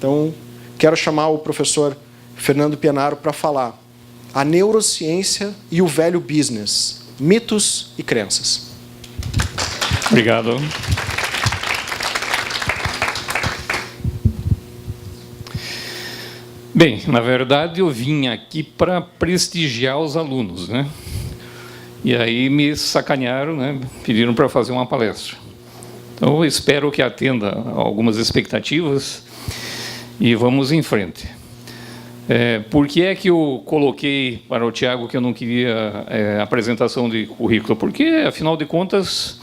Então, quero chamar o professor Fernando Pianaro para falar a neurociência e o velho business, mitos e crenças. Obrigado. Bem, na verdade, eu vim aqui para prestigiar os alunos, né? E aí me sacanearam, né? Pediram para fazer uma palestra. Então, eu espero que atenda a algumas expectativas e vamos em frente. Por que é que eu coloquei para o Tiago que eu não queria apresentação de currículo? Porque, afinal de contas,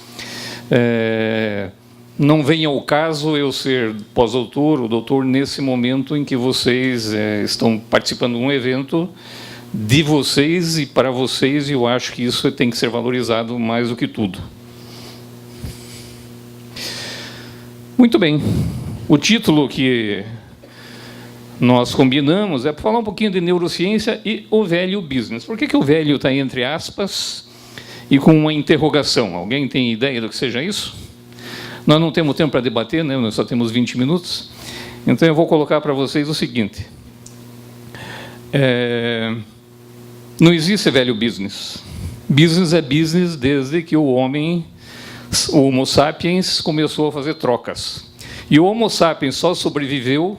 não vem ao caso eu ser pós-doutor ou doutor nesse momento em que vocês estão participando de um evento de vocês e para vocês, e eu acho que isso tem que ser valorizado mais do que tudo. Muito bem. O título que nós combinamos é para falar um pouquinho de neurociência e o velho business. Por que o velho está entre aspas e com uma interrogação? Alguém tem ideia do que seja isso? Nós não temos tempo para debater, né? Nós só temos 20 minutos. Então, eu vou colocar para vocês o seguinte. Não existe velho business. Business é business desde que o homem, o Homo sapiens, começou a fazer trocas. E o Homo sapiens só sobreviveu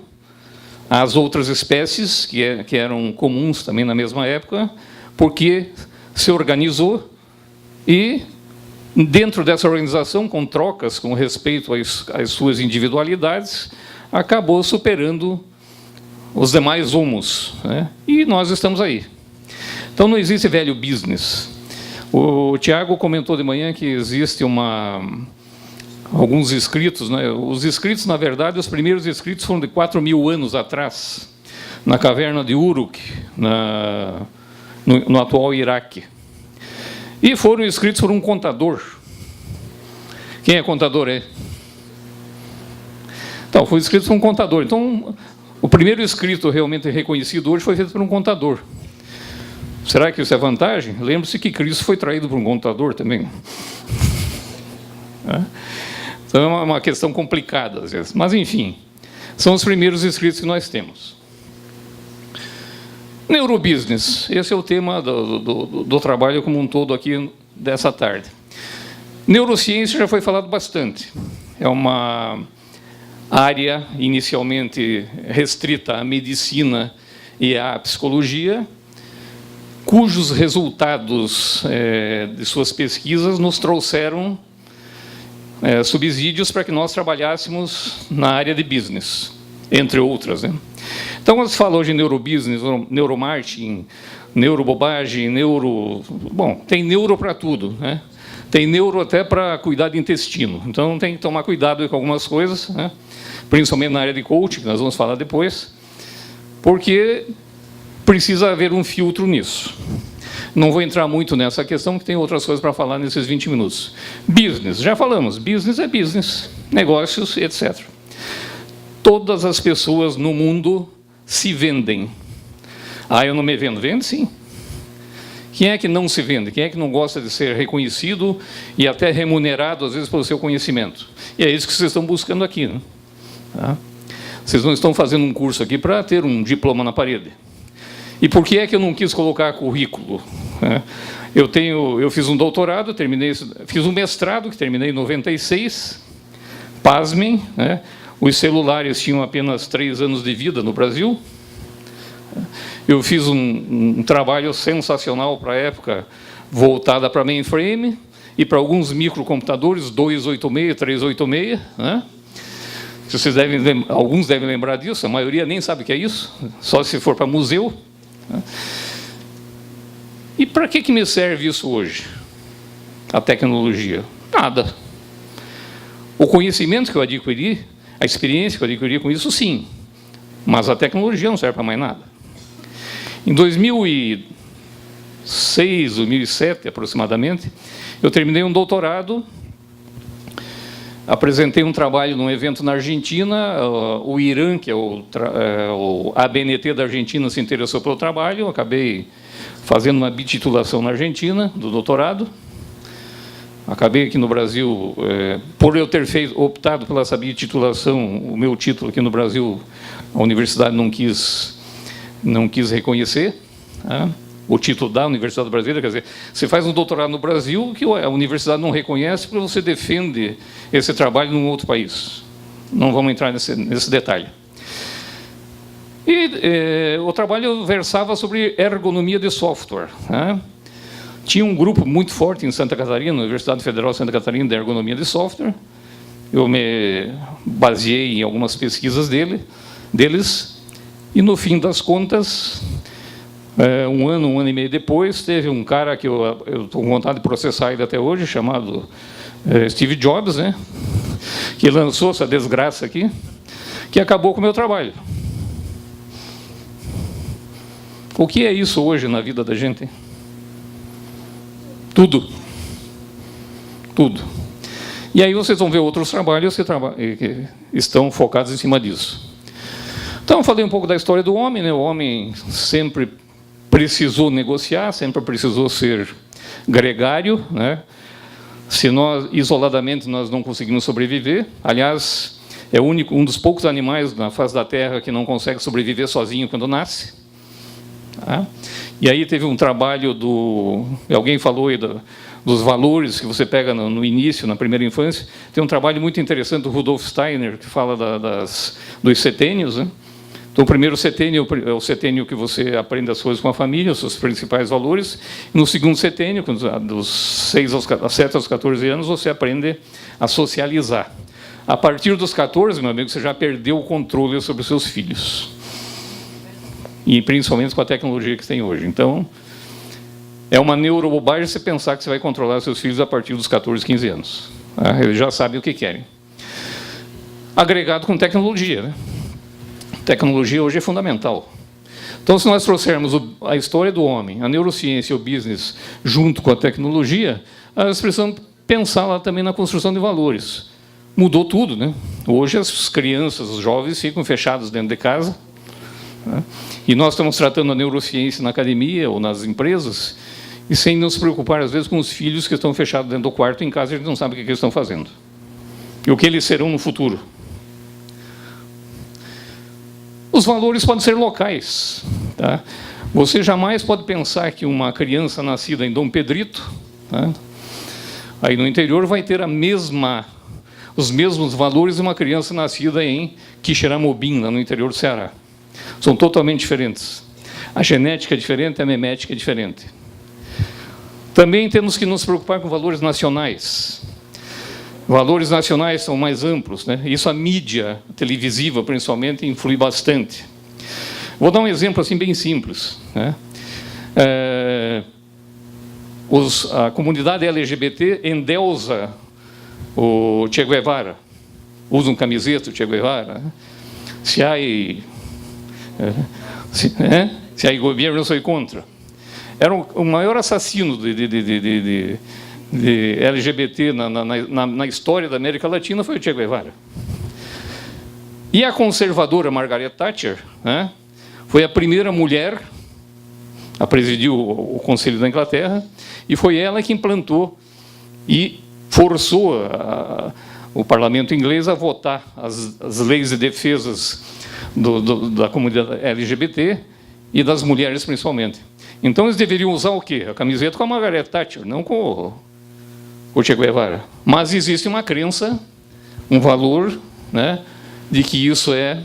às outras espécies, que eram comuns também na mesma época, porque se organizou e, dentro dessa organização, com trocas, com respeito às suas individualidades, acabou superando os demais homos, né? E nós estamos aí. Então, não existe velho business. O Tiago comentou de manhã que existe alguns escritos, né? Os escritos, na verdade, os primeiros escritos foram de 4.000 anos atrás, na caverna de Uruk, no atual Iraque. E foram escritos por um contador. Quem é contador? Então, foi escrito por um contador. Então, o primeiro escrito realmente reconhecido hoje foi feito por um contador. Será que isso é vantagem? Lembre-se que Cristo foi traído por um contador também. Então, é uma questão complicada, às vezes. Mas, enfim, são os primeiros escritos que nós temos. Neurobusiness, esse é o tema do trabalho como um todo aqui dessa tarde. Neurociência já foi falado bastante. É uma área inicialmente restrita à medicina e à psicologia, cujos resultados de suas pesquisas nos trouxeram subsídios para que nós trabalhássemos na área de business, entre outras, né? Então, quando se fala hoje em neurobusiness, neuromarketing, neurobobagem, bom, tem neuro para tudo, né? Tem neuro até para cuidar de intestino. Então, tem que tomar cuidado com algumas coisas, né? Principalmente na área de coaching, que nós vamos falar depois, porque precisa haver um filtro nisso. Não vou entrar muito nessa questão, porque tem outras coisas para falar nesses 20 minutos. Business, já falamos, business é business, negócios, etc. Todas as pessoas no mundo se vendem. Eu não me vendo. Vende, sim. Quem é que não se vende? Quem é que não gosta de ser reconhecido e até remunerado, às vezes, pelo seu conhecimento? E é isso que vocês estão buscando aqui, né? Vocês não estão fazendo um curso aqui para ter um diploma na parede. E por que é que eu não quis colocar currículo? Eu fiz um doutorado, fiz um mestrado, que terminei em 96, pasmem, né? Os celulares tinham apenas 3 anos de vida no Brasil. Eu fiz um trabalho sensacional para a época, voltada para mainframe e para alguns microcomputadores, 286, 386, né? Alguns devem lembrar disso, a maioria nem sabe o que é isso, só se for para museu. E para que me serve isso hoje? A tecnologia? Nada. O conhecimento que eu adquiri, a experiência que eu adquiri com isso, sim. Mas a tecnologia não serve para mais nada. Em 2006, 2007, aproximadamente, eu terminei um doutorado, apresentei um trabalho num evento na Argentina, o Irã, que é o ABNT da Argentina, se interessou pelo trabalho, eu acabei fazendo uma bititulação na Argentina, do doutorado. Acabei aqui no Brasil, por eu ter optado pela titulação, o meu título aqui no Brasil, a universidade não quis reconhecer, tá? O título da Universidade Brasileira, quer dizer, você faz um doutorado no Brasil que a universidade não reconhece porque você defende esse trabalho num outro país. Não vamos entrar nesse detalhe. E o trabalho versava sobre ergonomia de software, tá? Tinha um grupo muito forte em Santa Catarina, na Universidade Federal de Santa Catarina, de ergonomia de software. Eu me baseei em algumas pesquisas deles, e, no fim das contas, um ano e meio depois, teve um cara que eu estou com vontade de processar ele até hoje, chamado Steve Jobs, né, que lançou essa desgraça aqui, que acabou com o meu trabalho. O que é isso hoje na vida da gente? Tudo. Tudo. E aí vocês vão ver outros trabalhos que estão focados em cima disso. Então, eu falei um pouco da história do homem, né? O homem sempre precisou negociar, sempre precisou ser gregário, né? Se nós, isoladamente, nós não conseguimos sobreviver. Aliás, é um dos poucos animais na face da Terra que não consegue sobreviver sozinho quando nasce. Tá? E aí teve um trabalho alguém falou aí dos valores que você pega no início, na primeira infância. Tem um trabalho muito interessante do Rudolf Steiner, que fala dos setênios, né? Então, o primeiro setênio é o setênio que você aprende as coisas com a família, os seus principais valores. E no segundo setênio, dos 7 aos 14 anos, você aprende a socializar. A partir dos 14, meu amigo, você já perdeu o controle sobre os seus filhos. E principalmente com a tecnologia que tem hoje. Então, é uma neurobobagem você pensar que você vai controlar seus filhos a partir dos 14, 15 anos. Tá? Eles já sabem o que querem. Agregado com tecnologia, né? Tecnologia hoje é fundamental. Então, se nós trouxermos a história do homem, a neurociência e o business junto com a tecnologia, nós precisamos pensar lá também na construção de valores. Mudou tudo, né? Hoje as crianças, os jovens ficam fechados dentro de casa, né? E nós estamos tratando a neurociência na academia ou nas empresas e sem nos preocupar, às vezes, com os filhos que estão fechados dentro do quarto em casa e a gente não sabe o que eles estão fazendo. E o que eles serão no futuro. Os valores podem ser locais. Tá? Você jamais pode pensar que uma criança nascida em Dom Pedrito, tá, aí no interior, vai ter os mesmos valores de uma criança nascida em Quixeramobim, lá no interior do Ceará. São totalmente diferentes. A genética é diferente, a memética é diferente. Também temos que nos preocupar com valores nacionais. Valores nacionais são mais amplos, né? Isso a mídia televisiva, principalmente, influi bastante. Vou dar um exemplo assim bem simples, né? A comunidade LGBT endeusa o Che Guevara, usam camiseta do Che Guevara. Se há governo, eu sou contra. Era o maior assassino de LGBT na história da América Latina foi o Che Guevara. E a conservadora Margaret Thatcher, né, foi a primeira mulher a presidir o Conselho da Inglaterra, e foi ela que implantou e forçou o parlamento inglês a votar as leis de defesas da comunidade LGBT e das mulheres, principalmente. Então, eles deveriam usar o quê? A camiseta com a Margaret Thatcher, não com o Che Guevara. Mas existe uma crença, um valor, né, de que isso é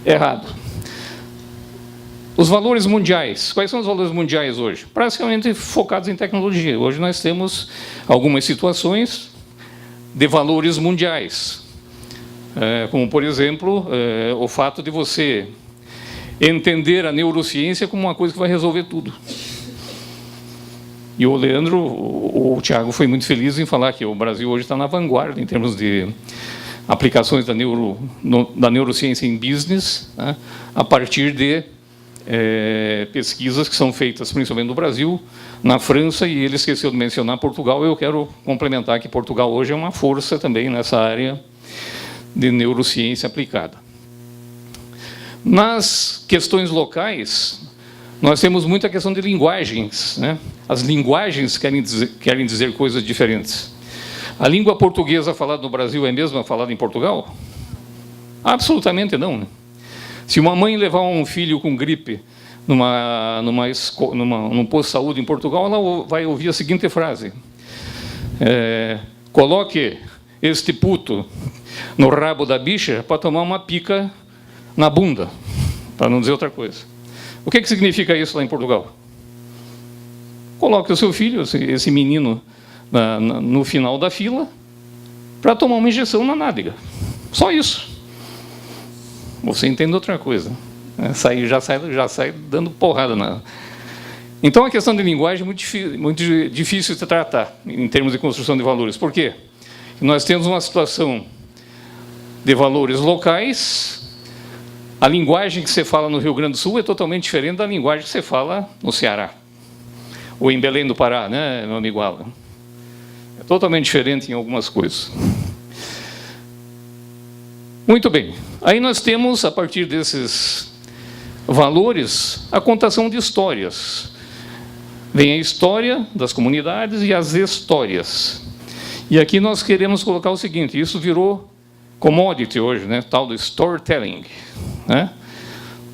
errado. Os valores mundiais. Quais são os valores mundiais hoje? Praticamente focados em tecnologia. Hoje nós temos algumas situações de valores mundiais. Como, por exemplo, o fato de você entender a neurociência como uma coisa que vai resolver tudo. E o Leandro, o Thiago foi muito feliz em falar que o Brasil hoje está na vanguarda em termos de aplicações da neurociência em business, né, a partir de pesquisas que são feitas principalmente no Brasil, na França, e ele esqueceu de mencionar Portugal. Eu quero complementar que Portugal hoje é uma força também nessa área de neurociência aplicada. Nas questões locais, nós temos muita questão de linguagens, né? As linguagens querem dizer coisas diferentes. A língua portuguesa falada no Brasil é a mesma falada em Portugal? Absolutamente não, né? Se uma mãe levar um filho com gripe num posto de saúde em Portugal, ela vai ouvir a seguinte frase: coloque este puto no rabo da bicha para tomar uma pica na bunda, para não dizer outra coisa. O que significa isso lá em Portugal? Coloque o seu filho, esse menino, no final da fila, para tomar uma injeção na nádega. Só isso. Você entende outra coisa. Já sai dando porrada. Então, a questão de linguagem é muito difícil de tratar, em termos de construção de valores. Por quê? Nós temos uma situação de valores locais. A linguagem que você fala no Rio Grande do Sul é totalmente diferente da linguagem que você fala no Ceará. Ou em Belém do Pará, né, meu amigo Alan? É totalmente diferente em algumas coisas. Muito bem. Aí nós temos, a partir desses valores, a contação de histórias. Vem a história das comunidades e as histórias. E aqui nós queremos colocar o seguinte: isso virou commodity hoje, né? Tal do storytelling, né?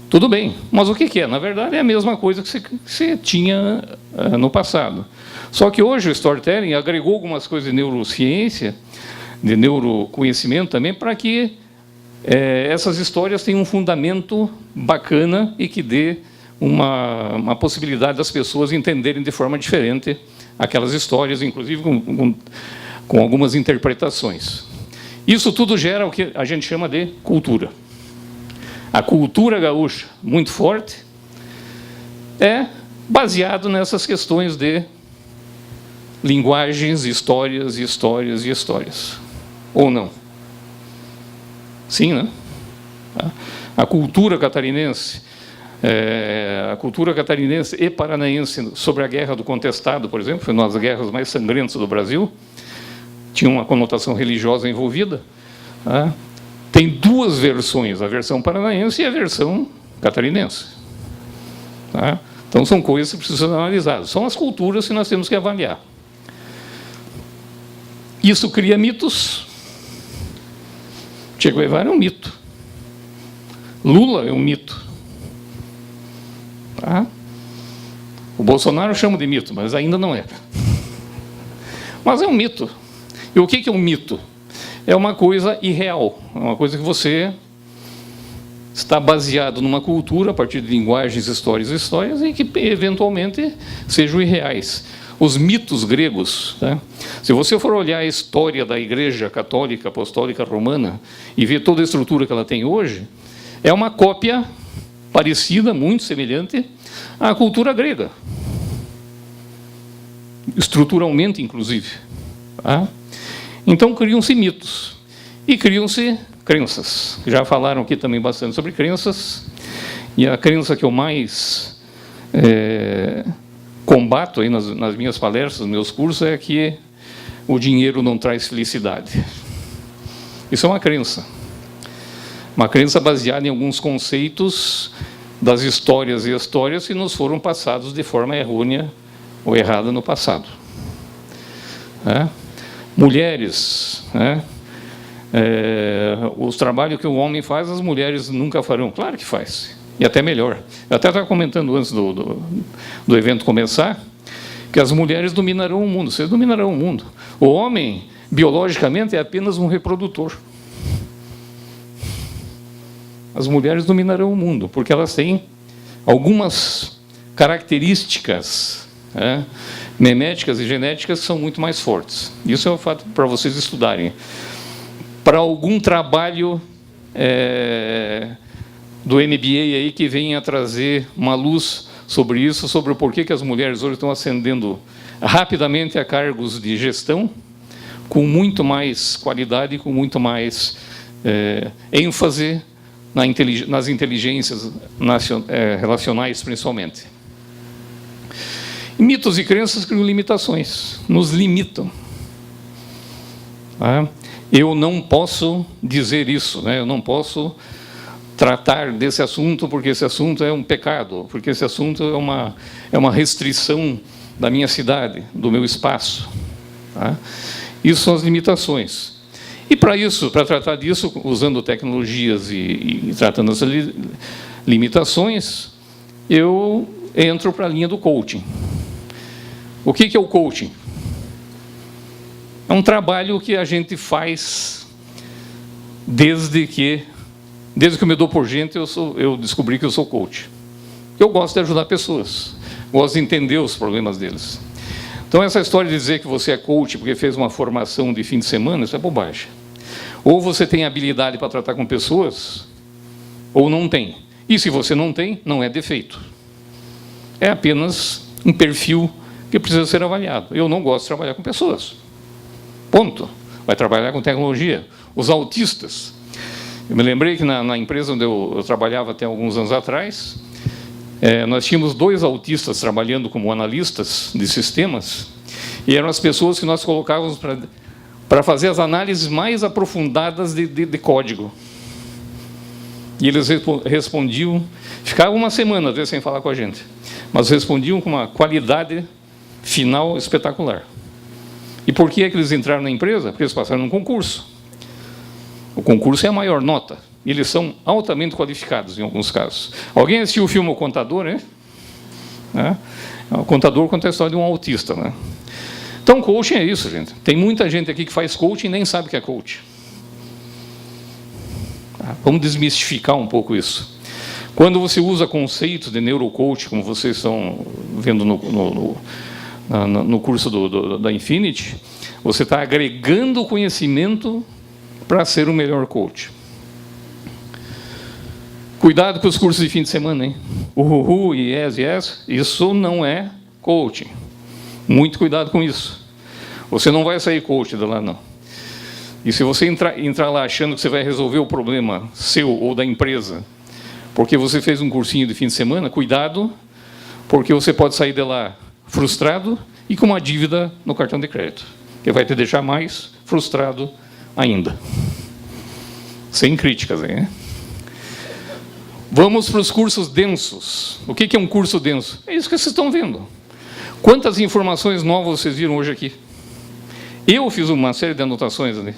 Tudo bem, mas o que é? Na verdade, é a mesma coisa que você tinha no passado. Só que hoje o storytelling agregou algumas coisas de neurociência, de neuroconhecimento também, para que essas histórias tenham um fundamento bacana e que dê uma possibilidade das pessoas entenderem de forma diferente aquelas histórias, inclusive com algumas interpretações. Isso tudo gera o que a gente chama de cultura. A cultura gaúcha, muito forte, é baseado nessas questões de linguagens, histórias, histórias e histórias. Ou não? Sim, né? A cultura catarinense e paranaense sobre a Guerra do Contestado, por exemplo, foi uma das guerras mais sangrentas do Brasil, tinha uma conotação religiosa envolvida. Tem duas versões, a versão paranaense e a versão catarinense. Então, são coisas que precisam ser analisadas. São as culturas que nós temos que avaliar. Isso cria mitos. Che Guevara é um mito. Lula é um mito. O Bolsonaro chama de mito, mas ainda não é. Mas é um mito. E o que é um mito? É uma coisa irreal, é uma coisa que você está baseado numa cultura, a partir de linguagens, histórias, e que eventualmente sejam irreais. Os mitos gregos, tá? Se você for olhar a história da Igreja Católica Apostólica Romana e ver toda a estrutura que ela tem hoje, é uma cópia parecida, muito semelhante à cultura grega. Estruturalmente, inclusive. Então, criam-se mitos e criam-se crenças. Já falaram aqui também bastante sobre crenças, e a crença que eu mais combato aí nas minhas palestras, nos meus cursos, é que o dinheiro não traz felicidade. Isso é uma crença baseada em alguns conceitos das histórias e histórias que nos foram passados de forma errônea ou errada no passado. Mulheres, os trabalhos que o homem faz, as mulheres nunca farão. Claro que faz, e até melhor. Eu até estava comentando antes do evento começar, que as mulheres dominarão o mundo. Vocês dominarão o mundo. O homem, biologicamente, é apenas um reprodutor. As mulheres dominarão o mundo, porque elas têm algumas características meméticas e genéticas que são muito mais fortes. Isso é um fato para vocês estudarem. Para algum trabalho do MBA aí que venha trazer uma luz sobre isso, sobre o porquê que as mulheres hoje estão ascendendo rapidamente a cargos de gestão, com muito mais qualidade, com muito mais ênfase nas inteligências relacionais, principalmente. Mitos e crenças criam limitações, nos limitam. Eu não posso dizer isso, eu não posso tratar desse assunto, porque esse assunto é um pecado, porque esse assunto é uma restrição da minha cidade, do meu espaço. Tá? Isso são as limitações. E para isso, para tratar disso, usando tecnologias e tratando essas limitações, eu entro para a linha do coaching. O que é o coaching? É um trabalho que a gente faz desde que eu me dou por gente, eu descobri que eu sou coach. Eu gosto de ajudar pessoas, gosto de entender os problemas deles. Então, essa história de dizer que você é coach porque fez uma formação de fim de semana, isso é bobagem. Ou você tem habilidade para tratar com pessoas, ou não tem. E se você não tem, não é defeito. É apenas um perfil que precisa ser avaliado. Eu não gosto de trabalhar com pessoas. Ponto. Vai trabalhar com tecnologia. Os autistas. Eu me lembrei que na empresa onde eu trabalhava até alguns anos atrás, nós tínhamos 2 autistas trabalhando como analistas de sistemas, e eram as pessoas que nós colocávamos para fazer as análises mais aprofundadas de código. E eles respondiam, ficavam uma semana, às vezes, sem falar com a gente, mas respondiam com uma qualidade final espetacular. E por que é que eles entraram na empresa? Porque eles passaram num concurso. O concurso é a maior nota. Eles são altamente qualificados, em alguns casos. Alguém assistiu o filme O Contador, né? O Contador conta a história de um autista, né? Então, coaching é isso, gente. Tem muita gente aqui que faz coaching e nem sabe o que é coaching. Vamos desmistificar um pouco isso. Quando você usa conceitos de neurocoaching, como vocês estão vendo no curso da Infinity, você está agregando conhecimento para ser o melhor coach. Cuidado com os cursos de fim de semana, hein? O e yes, isso não é coaching. Muito cuidado com isso. Você não vai sair coach de lá, não. E se você entrar lá achando que você vai resolver o problema seu ou da empresa, porque você fez um cursinho de fim de semana, cuidado, porque você pode sair de lá frustrado e com uma dívida no cartão de crédito, que vai te deixar mais frustrado ainda. Sem críticas, hein? Vamos para os cursos densos. O que é um curso denso? É isso que vocês estão vendo. Quantas informações novas vocês viram hoje aqui? Eu fiz uma série de anotações ali.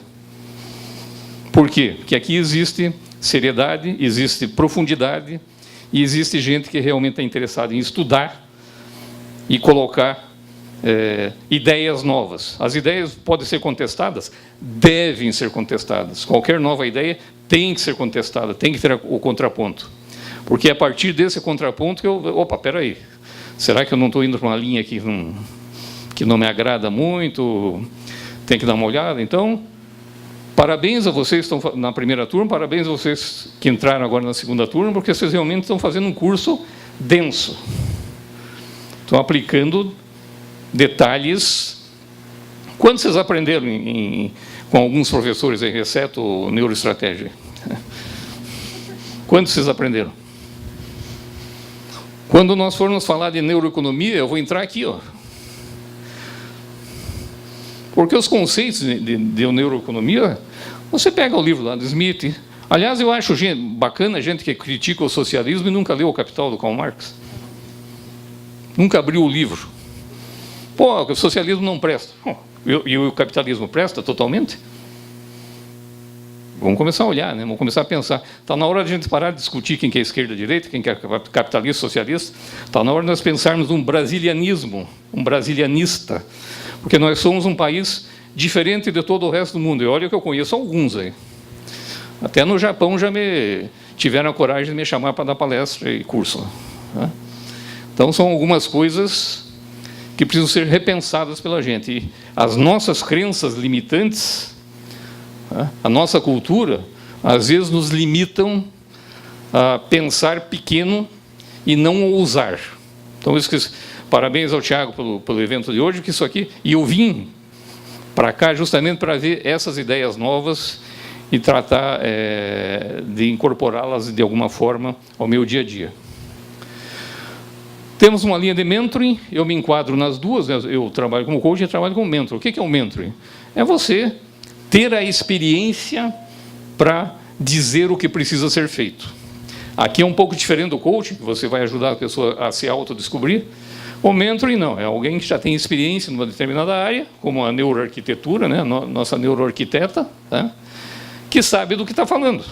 Por quê? Porque aqui existe seriedade, existe profundidade e existe gente que realmente está interessada em estudar e colocar ideias novas. As ideias podem ser contestadas? Devem ser contestadas. Qualquer nova ideia tem que ser contestada, tem que ter o contraponto. Porque é a partir desse contraponto que opa, peraí, será que eu não estou indo para uma linha que não me agrada muito? Tem que dar uma olhada. Então, parabéns a vocês que estão na primeira turma, parabéns a vocês que entraram agora na segunda turma, porque vocês realmente estão fazendo um curso denso. Estão aplicando detalhes. Quando vocês aprenderam com alguns professores aí, exceto neuroestratégia? Quando vocês aprenderam? Quando nós formos falar de neuroeconomia, eu vou entrar aqui, ó. Porque os conceitos de neuroeconomia, você pega o livro lá do Smith. Aliás, eu acho bacana a gente que critica o socialismo e nunca leu O Capital do Karl Marx. Nunca abriu o livro. Pô, o socialismo não presta. E o capitalismo presta totalmente? Vamos começar a olhar, né? Vamos começar a pensar. Está na hora de a gente parar de discutir quem que é esquerda e direita, quem que é capitalista, socialista. Está na hora de nós pensarmos num brasilianismo, um brasilianista. Porque nós somos um país diferente de todo o resto do mundo. E olha que eu conheço alguns aí. Até no Japão já tiveram a coragem de me chamar para dar palestra e curso. Né? Então, são algumas coisas que precisam ser repensadas pela gente. E as nossas crenças limitantes, a nossa cultura, às vezes nos limitam a pensar pequeno e não ousar. Então, parabéns ao Tiago pelo evento de hoje, que isso aqui... E eu vim para cá justamente para ver essas ideias novas e tratar de incorporá-las de alguma forma ao meu dia a dia. Temos uma linha de mentoring, eu me enquadro nas duas, né? Eu trabalho como coach e trabalho como mentor. O que é o mentoring? É você ter a experiência para dizer o que precisa ser feito. Aqui é um pouco diferente do coaching, que você vai ajudar a pessoa a se autodescobrir. O mentoring não, é alguém que já tem experiência numa determinada área, como a neuroarquitetura, né? Nossa neuroarquiteta, tá? Que sabe do que está falando.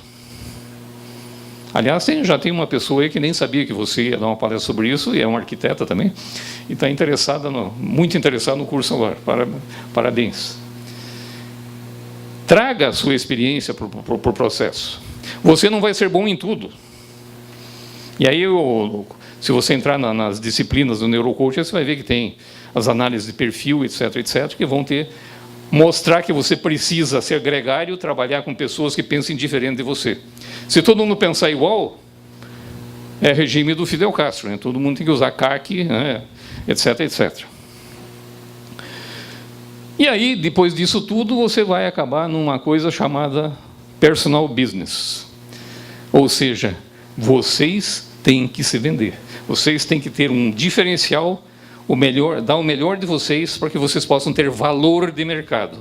Aliás, já tem uma pessoa aí que nem sabia que você ia dar uma palestra sobre isso, e é uma arquiteta também, e está muito interessada no curso agora. Parabéns. Traga a sua experiência para o processo. Você não vai ser bom em tudo. E aí, se você entrar nas disciplinas do neurocoaching, você vai ver que tem as análises de perfil, etc., etc., que vão mostrar que você precisa ser gregário, trabalhar com pessoas que pensem diferente de você. Se todo mundo pensar igual, é regime do Fidel Castro, né? Todo mundo tem que usar CAC, né? Etc., etc. E aí, depois disso tudo, você vai acabar numa coisa chamada personal business. Ou seja, vocês têm que se vender. Vocês têm que ter um diferencial, dar o melhor de vocês para que vocês possam ter valor de mercado.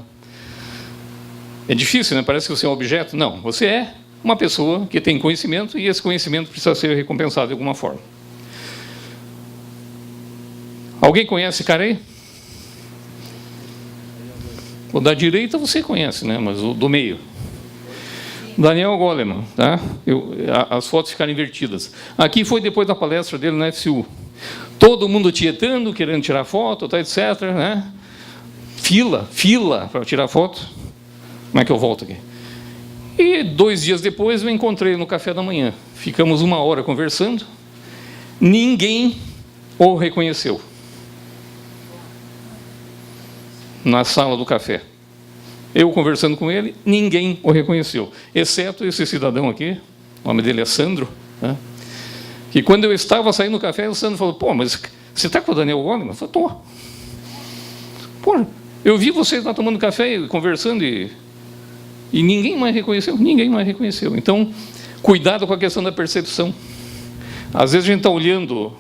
É difícil, né? Parece que você é um objeto. Não, você é uma pessoa que tem conhecimento e esse conhecimento precisa ser recompensado de alguma forma. Alguém conhece esse cara aí? O da direita você conhece, né? Mas o do meio. Daniel Goleman, tá? As fotos ficaram invertidas. Aqui foi depois da palestra dele na FCU. Todo mundo tietando, querendo tirar foto, tá, etc., né? Fila para tirar foto. Como é que eu volto aqui? E 2 dias depois eu encontrei no café da manhã. Ficamos 1 hora conversando. Ninguém o reconheceu na sala do café. Eu conversando com ele, ninguém o reconheceu, exceto esse cidadão aqui, o nome dele é Sandro, né? Que quando eu estava saindo do café, o Sandro falou, pô, mas você está com o Daniel Goleman? Eu falei, estou. Pô, eu vi vocês lá tomando café e conversando e ninguém mais reconheceu, Então, cuidado com a questão da percepção. Às vezes a gente está olhando,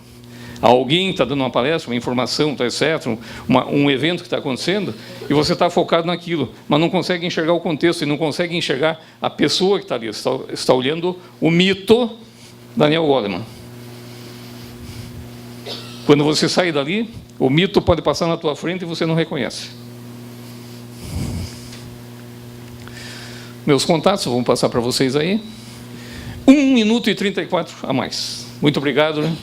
alguém está dando uma palestra, uma informação, tá, etc., um evento que está acontecendo, e você está focado naquilo, mas não consegue enxergar o contexto, e não consegue enxergar a pessoa que está ali. Está olhando o mito Daniel Goleman. Quando você sair dali, o mito pode passar na tua frente e você não reconhece. Meus contatos, vou passar para vocês aí. 1 minuto e 34 a mais. Muito obrigado, né?